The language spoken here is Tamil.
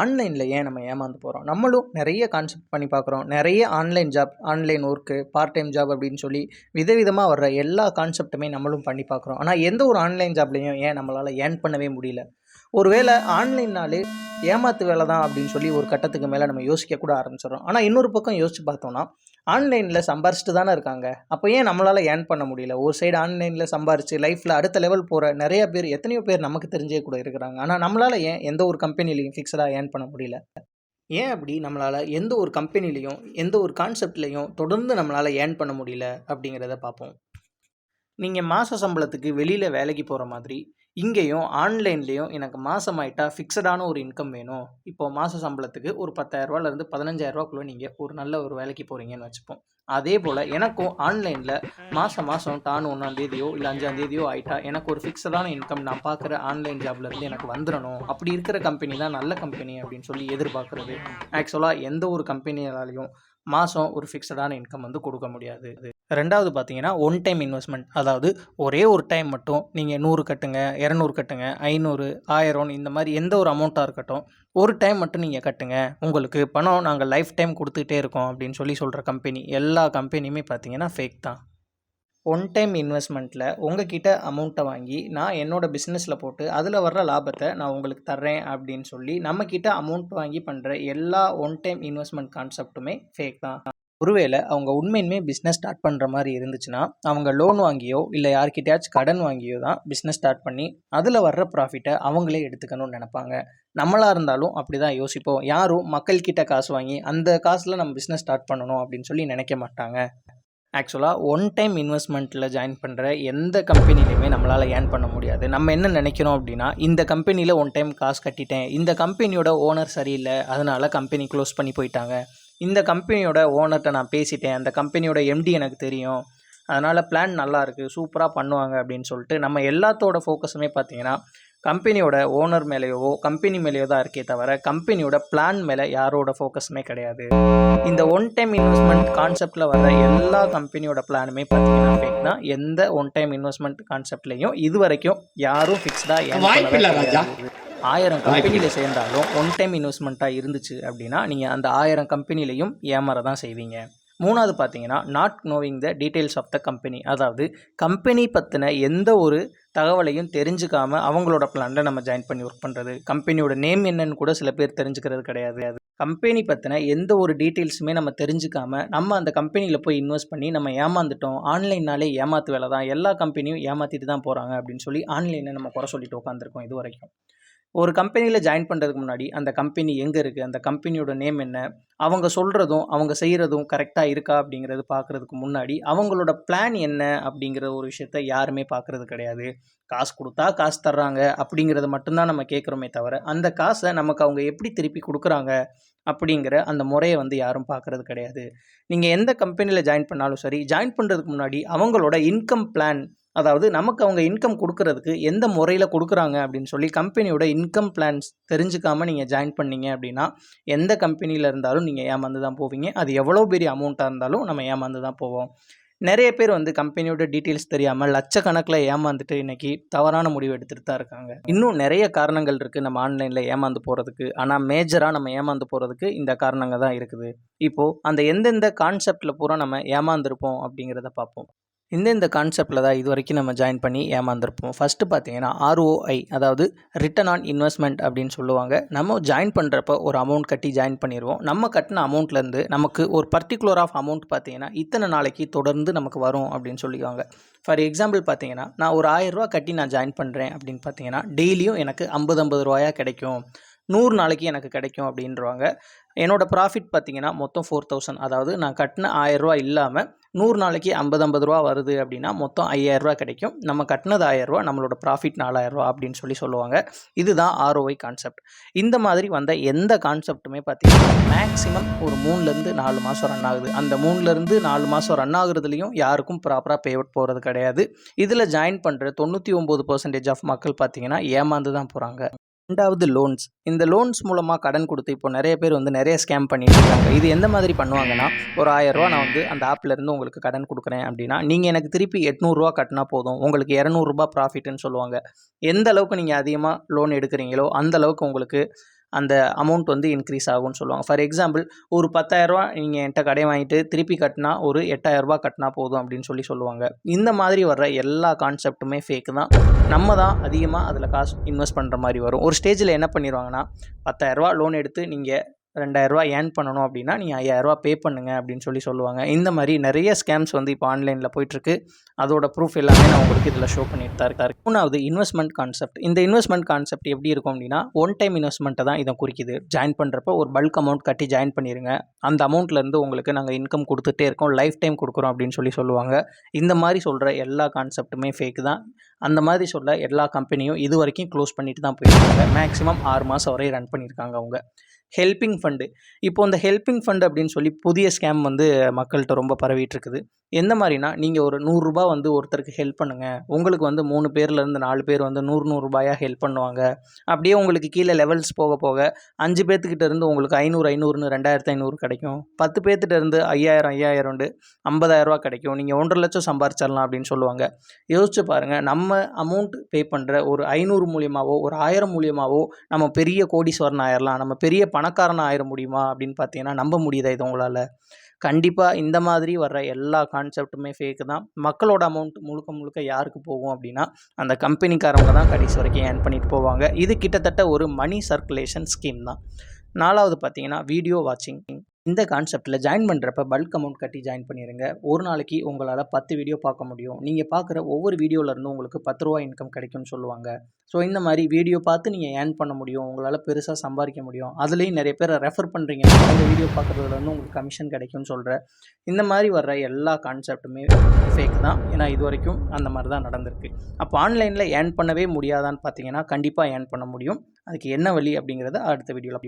ஆன்லைன்ல ஏன் நம்ம ஏமாந்து போறோம்? நம்மளும் நெறைய கான்செப்ட் பண்ணி பார்க்குறோம். நெறைய online job, online work, part time job அப்படின்னு சொல்லி விதவிதமா வர்ற எல்லா கான்செப்ட்டுமே நம்மளும் பண்ணி பார்க்குறோம். ஆனா எந்த ஒரு ஆன்லைன் ஜாப்லயும் ஏன் நம்மளால ஏர்ன் பண்ணவே முடியல? ஒருவேள ஆன்லைன்னாலே ஏமாத்து வேல தான் அப்படின்னு சொல்லி ஒரு கட்டத்துக்கு மேல நம்ம யோசிக்க கூட ஆரம்பிச்சுடுறோம். ஆனா இன்னொரு பக்கம் யோசிச்சு பார்த்தோம்னா, ஆன்லைன்ல சம்பாரிச்சுட்டு தானே இருக்காங்க. அப்ப ஏன் நம்மளால ஏர்ன் பண்ண முடியல? ஒரு சைடு ஆன்லைன்ல சம்பாரிச்சு லைஃப்ல அடுத்த லெவல் போற நெறைய பேர் எத்தனையோ பேர் நமக்கு தெரிஞ்சே கூட இருக்கிறாங்க. ஆனா நம்மளால ஏன் எந்த ஒரு கம்பெனிலயும் ஃபிக்ஸடா ஏர்ன் பண்ண முடியல? ஏன் அப்படி நம்மளால எந்த ஒரு கம்பெனிலயும், எந்த ஒரு கான்செப்ட்லயும் தொடர்ந்து நம்மளால ஏர்ன் பண்ண முடியல அப்படிங்கிறத பார்ப்போம். நீங்க மாச சம்பளத்துக்கு வெளியில வேலைக்கு போற மாதிரி, இங்கேயும் ஆன்லைன்லயும் எனக்கு மாசம் ஆயிட்டா ஃபிக்ஸடான ஒரு இன்கம் வேணும். இப்போ மாச சம்பளத்துக்கு ஒரு ரூ. 10,000லேருந்து ரூ. 15,000க்குள்ள நீங்க ஒரு நல்ல ஒரு வேலைக்கு போறீங்கன்னு வச்சுப்போம். அதேபோல எனக்கும் ஆன்லைன்ல மாசம் மாசம் டான் 1ஆம் தேதியோ இல்ல 5ஆம் தேதியோ ஆயிட்டா எனக்கு ஒரு ஃபிக்ஸடான இன்கம் நான் பார்க்குற ஆன்லைன் ஜாப்ல இருந்து எனக்கு வந்துரணும். அப்படி இருக்கிற கம்பெனி தான் நல்ல கம்பெனி அப்படின்னு சொல்லி எதிர்பார்க்கிறது. ஆக்சுவலா எந்த ஒரு கம்பெனியாலயும் மாசம் ஒரு ஃபிக்ஸடான இன்கம் வந்து கொடுக்க முடியாது. 2வது பார்த்தீங்கன்னா, ஒன் டைம் இன்வெஸ்ட்மெண்ட். அதாவது ஒரே ஒரு டைம் மட்டும் நீங்க 100 கட்டுங்க, 200 கட்டுங்க, 500, 1000 இந்த மாரி எந்த ஒரு அமௌண்ட்டா இருக்கட்டும், ஒரு டைம் மட்டும் நீங்க கட்டுங்க. உங்களுக்கு பணம் நாங்க லைஃப் டைம் குடுத்துக்கிட்டே இருக்கோம் அப்படின்னு சொல்லி சொல்ற கம்பெனி, எல்லா கம்பெனியுமே பார்த்தீங்கன்னா ஃபேக் தான். ஒன் டைம் இன்வெஸ்ட்மெண்ட்ல உங்ககிட்ட அமௌண்ட்ட வாங்கி, நான் என்னோட பிசினஸ்ல போட்டு அதில வர்ற லாபத்த நான் உங்களுக்கு தர்றேன் அப்படின்னு சொல்லி, நம்மகிட்ட அமௌண்ட் வாங்கி பண்ற எல்லா ஒன் டைம் இன்வெஸ்ட்மெண்ட் கான்செப்ட்டுமே ஃபேக் தான். ஒருவேளை அவங்க உண்மையிலுமே பிஸ்னஸ் ஸ்டார்ட் பண்ணுற மாதிரி இருந்துச்சுன்னா, அவங்க லோன் வாங்கியோ இல்லை யார்கிட்டயாச்சும் கடன் வாங்கியோ தான் பிஸ்னஸ் ஸ்டார்ட் பண்ணி அதில் வர்ற ப்ராஃபிட்டை அவங்களே எடுத்துக்கணும்னு நினைப்பாங்க. நம்மளாக இருந்தாலும் அப்படி தான் யோசிப்போம். யாரும் மக்கள்கிட்ட காசு வாங்கி அந்த காசில் நம்ம பிஸ்னஸ் ஸ்டார்ட் பண்ணணும் அப்படின்னு சொல்லி நினைக்க மாட்டாங்க. ஆக்சுவலாக ஒன் டைம் இன்வெஸ்ட்மெண்ட்டில் ஜாயின் பண்ணுற எந்த கம்பெனிலையுமே நம்மளால் ஏர்ன் பண்ண முடியாது. நம்ம என்ன நினைக்கிறோம் அப்படின்னா, இந்த கம்பெனியில் ஒன் டைம் காசு கட்டிட்டேன், இந்த கம்பெனியோட ஓனர் சரியில்லை அதனால் கம்பெனி க்ளோஸ் பண்ணி போயிட்டாங்க, இந்த கம்பெனியோட ஓனர்கிட்ட நான் பேசிட்டேன், அந்த கம்பெனியோட எம்டி எனக்கு தெரியும், அதனால் பிளான் நல்லா இருக்குது, சூப்பராக பண்ணுவாங்க அப்படின்னு சொல்லிட்டு நம்ம எல்லாத்தோட ஃபோக்கஸுமே பார்த்தீங்கன்னா கம்பெனியோட ஓனர் மேலேயோ கம்பெனி மேலேயோ தான் இருக்கே தவிர கம்பெனியோட பிளான் மேலே யாரோட ஃபோக்கஸுமே கிடையாது. இந்த ஒன் டைம் இன்வெஸ்ட்மெண்ட் கான்செப்டில் வர எல்லா கம்பெனியோட பிளானுமே பார்த்தீங்கன்னா ஃபேக் தான். எந்த ஒன் டைம் இன்வெஸ்ட்மெண்ட் கான்செப்ட்லையும் இது வரைக்கும் யாரும் ஃபிக்ஸ்டாக 1000 கம்பெனியில் சேர்ந்தாலும் ஒன் டைம் இன்வெஸ்ட்மெண்ட்டாக இருந்துச்சு அப்படின்னா நீங்கள் அந்த 1000 கம்பெனிலையும் ஏமாற தான் செய்வீங்க. 3வது பார்த்தீங்கன்னா, not knowing the details of the company. அதாவது கம்பெனி பற்றின எந்த ஒரு தகவலையும் தெரிஞ்சுக்காம அவங்களோட பிளானில் நம்ம ஜாயின் பண்ணி ஒர்க் பண்ணுறது. கம்பெனியோட நேம் என்னன்னு கூட சில பேர் தெரிஞ்சுக்கிறது கிடையாது. கம்பெனி பற்றின எந்த ஒரு டீட்டெயில்ஸுமே நம்ம தெரிஞ்சுக்காம நம்ம அந்த கம்பெனியில் போய் இன்வெஸ்ட் பண்ணி நம்ம ஏமாந்துட்டோம், ஆன்லைன்னாலே ஏமாத்து வேலை தான், எல்லா கம்பெனியும் ஏமாற்றிட்டு தான் போகிறாங்க அப்படின்னு சொல்லி ஆன்லைனை நம்ம குறை சொல்லிட்டு உட்காந்துருக்கோம் இது வரைக்கும். ஒரு கம்பெனியில் ஜாயின் பண்ணுறதுக்கு முன்னாடி அந்த கம்பெனி எங்கே இருக்குது, அந்த கம்பெனியோட நேம் என்ன, அவங்க சொல்கிறதும் அவங்க செய்கிறதும் கரெக்டாக இருக்கா அப்படிங்கிறது பார்க்குறதுக்கு முன்னாடி அவங்களோட பிளான் என்ன அப்படிங்கிற ஒரு விஷயத்த யாருமே பார்க்குறது கிடையாது. காசு கொடுத்தா காசு தர்றாங்க அப்படிங்கிறத மட்டும்தான் நம்ம கேட்குறோமே தவிர அந்த காசை நமக்கு அவங்க எப்படி திருப்பி கொடுக்குறாங்க அப்படிங்கிற அந்த முறையை வந்து யாரும் பார்க்குறது கிடையாது. நீங்கள் எந்த கம்பெனியில் ஜாயின் பண்ணாலும் சரி, ஜாயின் பண்ணுறதுக்கு முன்னாடி அவங்களோட இன்கம் பிளான், அதாவது நமக்கு அவங்க இன்கம் கொடுக்கறதுக்கு எந்த முறையில் கொடுக்குறாங்க அப்படின்னு சொல்லி கம்பெனியோட இன்கம் பிளான்ஸ் தெரிஞ்சுக்காமல் நீங்கள் ஜாயின் பண்ணீங்க அப்படின்னா எந்த கம்பெனியில் இருந்தாலும் நீங்கள் ஏமாந்து தான் போவீங்க. அது எவ்வளோ பெரிய அமௌண்ட்டாக இருந்தாலும் நம்ம ஏமாந்து தான் போவோம். நிறைய பேர் வந்து கம்பெனியோட டீட்டெயில்ஸ் தெரியாமல் லட்சக்கணக்கில் ஏமாந்துட்டு இன்றைக்கி தவறான முடிவு எடுத்துகிட்டு தான் இருக்காங்க. இன்னும் நிறைய காரணங்கள் இருக்குது நம்ம ஆன்லைனில் ஏமாந்து போகிறதுக்கு. ஆனால் மேஜராக நம்ம ஏமாந்து போகிறதுக்கு இந்த காரணங்கள் தான் இருக்குது. இப்போது அந்த எந்தெந்த கான்செப்டில் பூரா நம்ம ஏமாந்துருப்போம் அப்படிங்கிறத பார்ப்போம். இந்த கான்செப்டில் தான் இது வரைக்கும் நம்ம ஜாயின் பண்ணி ஏமாந்துருப்போம். ஃபஸ்ட்டு பார்த்தீங்கன்னா ROI, அதாவது ரிட்டர்ன் ஆன் இன்வெஸ்ட்மெண்ட் அப்படின்னு சொல்லுவாங்க. நம்ம ஜாயின் பண்ணுறப்ப ஒரு அமௌண்ட் கட்டி ஜாயின் பண்ணிடுவோம். நம்ம கட்டின அமௌண்ட்லேருந்து நமக்கு ஒரு பர்டிகுலர் ஆஃப் அமௌண்ட் பார்த்தீங்கன்னா இத்தனை நாளைக்கு தொடர்ந்து நமக்கு வரும் அப்படின்னு சொல்லிக்குவாங்க. ஃபார் எக்ஸாம்பிள் பார்த்தீங்கன்னா, நான் ஒரு 1000 கட்டி நான் ஜாயின் பண்ணுறேன் அப்படின்னு பார்த்தீங்கன்னா டெய்லியும் எனக்கு 50 ரூபாயா கிடைக்கும், 100 நாளைக்கு எனக்கு கிடைக்கும் அப்படின்றவாங்க. என்னோடய ப்ராஃபிட் பார்த்தீங்கன்னா மொத்தம் 4000. அதாவது நான் கட்டின 1000 இல்லாமல் 100 நாளைக்கு 50 ரூபா வருது அப்படின்னா மொத்தம் 5000 கிடைக்கும். நம்ம கட்டினது 1000, நம்மளோட ப்ராஃபிட் 4000 அப்படின்னு சொல்லுவாங்க. இதுதான் ROI கான்செப்ட். இந்த மாதிரி வந்த எந்த கான்செப்ட்டுமே பார்த்தீங்கன்னா மேக்ஸிமம் ஒரு 3லேருந்து 4 மாதம் ரன் ஆகுது. அந்த 3லேருந்து 4 மாதம் ரன் ஆகுறதுலையும் யாருக்கும் ப்ராப்பராக பேஅவுட் போகிறது கிடையாது. இதில் ஜாயின் பண்ணுற 99% ஆஃப் மக்கள் பார்த்தீங்கன்னா ஏமாந்து தான் போகிறாங்க. 2வது லோன்ஸ். இந்த லோன்ஸ் மூலமாக கடன் கொடுத்து இப்போ நிறைய பேர் வந்து நிறைய ஸ்கேம் பண்ணிட்டு இருக்காங்க. இது எந்த மாதிரி பண்ணுவாங்கன்னா, ஒரு 1000 நான் வந்து அந்த ஆப்லேருந்து உங்களுக்கு கடன் கொடுக்குறேன் அப்படின்னா நீங்கள் எனக்கு திருப்பி 800 கட்டினா போதும், உங்களுக்கு 200 ப்ராஃபிட்னு சொல்லுவாங்க. எந்த அளவுக்கு நீங்கள் அதிகமாக லோன் எடுக்கிறீங்களோ அந்த அளவுக்கு உங்களுக்கு அந்த அமௌண்ட் வந்து இன்க்ரீஸ் ஆகும்னு சொல்லுவாங்க. ஃபார் எக்ஸாம்பிள் ஒரு 10,000 நீங்கள் என்கிட்ட கடன் வாங்கிட்டு திருப்பி கட்டினா ஒரு 8,000 கட்டினா போதும் அப்படின்னு சொல்லுவாங்க. இந்த மாதிரி வர்ற எல்லா கான்செப்ட்டுமே ஃபேக்கு தான். நம்ம தான் அதிகமாக அதில் காசு இன்வெஸ்ட் பண்ணுற மாதிரி வரும். ஒரு ஸ்டேஜில் என்ன பண்ணிடுவாங்கன்னா 10,000 லோன் எடுத்து நீங்கள் 2,000 ஏர்ன் பண்ணணும் அப்படின்னா நீங்கள் 5,000 பே பண்ணுங்க அப்படின்னு சொல்லுவாங்க. இந்த மாதிரி நிறைய ஸ்கேம்ஸ் வந்து இப்போ ஆன்லைனில் போயிட்டுருக்கு. அதோட ப்ரூஃப் எல்லாமே நான் உங்களுக்கு இதில் ஷோ பண்ணிட்டு தான் இருக்காரு. மூணாவது இன்வெஸ்ட்மெண்ட் கான்செப்ட். இந்த இன்வெஸ்ட்மெண்ட் கான்செப்ட் எப்படி இருக்கும் அப்படின்னா ஒன் டைம் இன்வெஸ்ட்மெண்ட்டை தான் இதை குறிக்குது. ஜாயின் பண்ணுறப்போ ஒரு பல்க் அமௌண்ட் கட்டி ஜாயின் பண்ணிடுங்க. அந்த அமௌண்ட்லேருந்து உங்களுக்கு நாங்கள் இன்கம் கொடுத்துட்டே இருக்கோம், லைஃப் டைம் கொடுக்குறோம் அப்படின்னு சொல்லுவாங்க. இந்த மாதிரி சொல்கிற எல்லா கான்செப்ட்டுமே ஃபேக்கு தான். அந்த மாதிரி சொல்ல எல்லா கம்பெனியும் இது வரைக்கும் க்ளோஸ் பண்ணிட்டு தான் போயிருக்காங்க. மேக்ஸிமம் 6 மாதம் வரை ரன் பண்ணியிருக்காங்க அவங்க. Helping fund. இப்போ இந்த ஹெல்பிங் ஃபண்டு அப்படின்னு சொல்லி புதிய ஸ்கேம் வந்து மக்கள்கிட்ட ரொம்ப பரவிட்டு இருக்குது. எந்த மாதிரினா நீங்கள் ஒரு 100 ரூபா வந்து ஒருத்தருக்கு ஹெல்ப் பண்ணுங்கள், உங்களுக்கு வந்து 3 பேர்லேருந்து 4 பேர் வந்து 100 ரூபாயாக ஹெல்ப் பண்ணுவாங்க. அப்படியே உங்களுக்கு கீழே லெவல்ஸ் போக போக 5 பேர்த்துக்கிட்ட இருந்து உங்களுக்கு 500 500ன்னு 2,500 கிடைக்கும். 10 பேர்த்துகிட்ட இருந்து 5,000 5,000 50,000 கிடைக்கும். நீங்கள் 1,50,000 லட்சம் சம்பாரிச்சிடலாம் அப்படின்னு சொல்லுவாங்க. யோசிச்சு பாருங்கள், நம்ம அமௌண்ட் பே பண்ணுற ஒரு 500 மூலியமாவோ ஒரு 1000 மூலியமாவோ நம்ம பெரிய கோடீஸ்வரன் ஆயிடலாம், நம்ம பெரிய பணக்காரன் ஆயிட முடியுமா அப்படின்னு பார்த்தீங்கன்னா நம்ப முடியுதா இது உங்களால்? கண்டிப்பாக இந்த மாதிரி வர்ற எல்லா கான்செப்ட்டுமே ஃபேக்கு தான். மக்களோட அமௌண்ட் முழுக்க முழுக்க யாருக்கு போகும் அப்படின்னா அந்த கம்பெனிக்காரவங்க தான் கடைசி வரைக்கும் ஏர்ன் பண்ணிட்டு போவாங்க. இது கிட்டத்தட்ட ஒரு மணி சர்க்குலேஷன் ஸ்கீம் தான். 4வது பார்த்தீங்கன்னா வீடியோ வாட்சிங். இந்த கான்செப்ட்டில் ஜாயின் பண்ணுறப்ப பல்க் அமௌண்ட் கட்டி ஜாயின் பண்ணிடுங்க. ஒரு நாளைக்கு உங்களால் 10 வீடியோ பார்க்க முடியும். நீங்கள் பார்க்குற ஒவ்வொரு வீடியோவிலேருந்து உங்களுக்கு 10 ரூபா இன்கம் கிடைக்கும்னு சொல்லுவாங்க. ஸோ இந்த மாதிரி வீடியோ பார்த்து நீங்கள் ஏர்ன் பண்ண முடியும், உங்களால் பெருசாக சம்பாதிக்க முடியும். அதுலேயும் நிறைய பேரை ரெஃபர் பண்ணுறீங்க, அந்த வீடியோ பார்க்குறதுலேருந்து உங்களுக்கு கமிஷன் கிடைக்கும்னு சொல்கிறேன். இந்த மாதிரி வர்ற எல்லா கான்செப்ட்டுமே ஃபேக் தான். ஏன்னா இது வரைக்கும் அந்த மாதிரி தான் நடந்திருக்கு. அப்போ ஆன்லைனில் ஏர்ன் பண்ணவே முடியாதான்னு பார்த்தீங்கன்னா கண்டிப்பாக ஏர்ன் பண்ண முடியும். அதுக்கு என்ன வழி அப்படிங்கிறத அடுத்த வீடியோவில்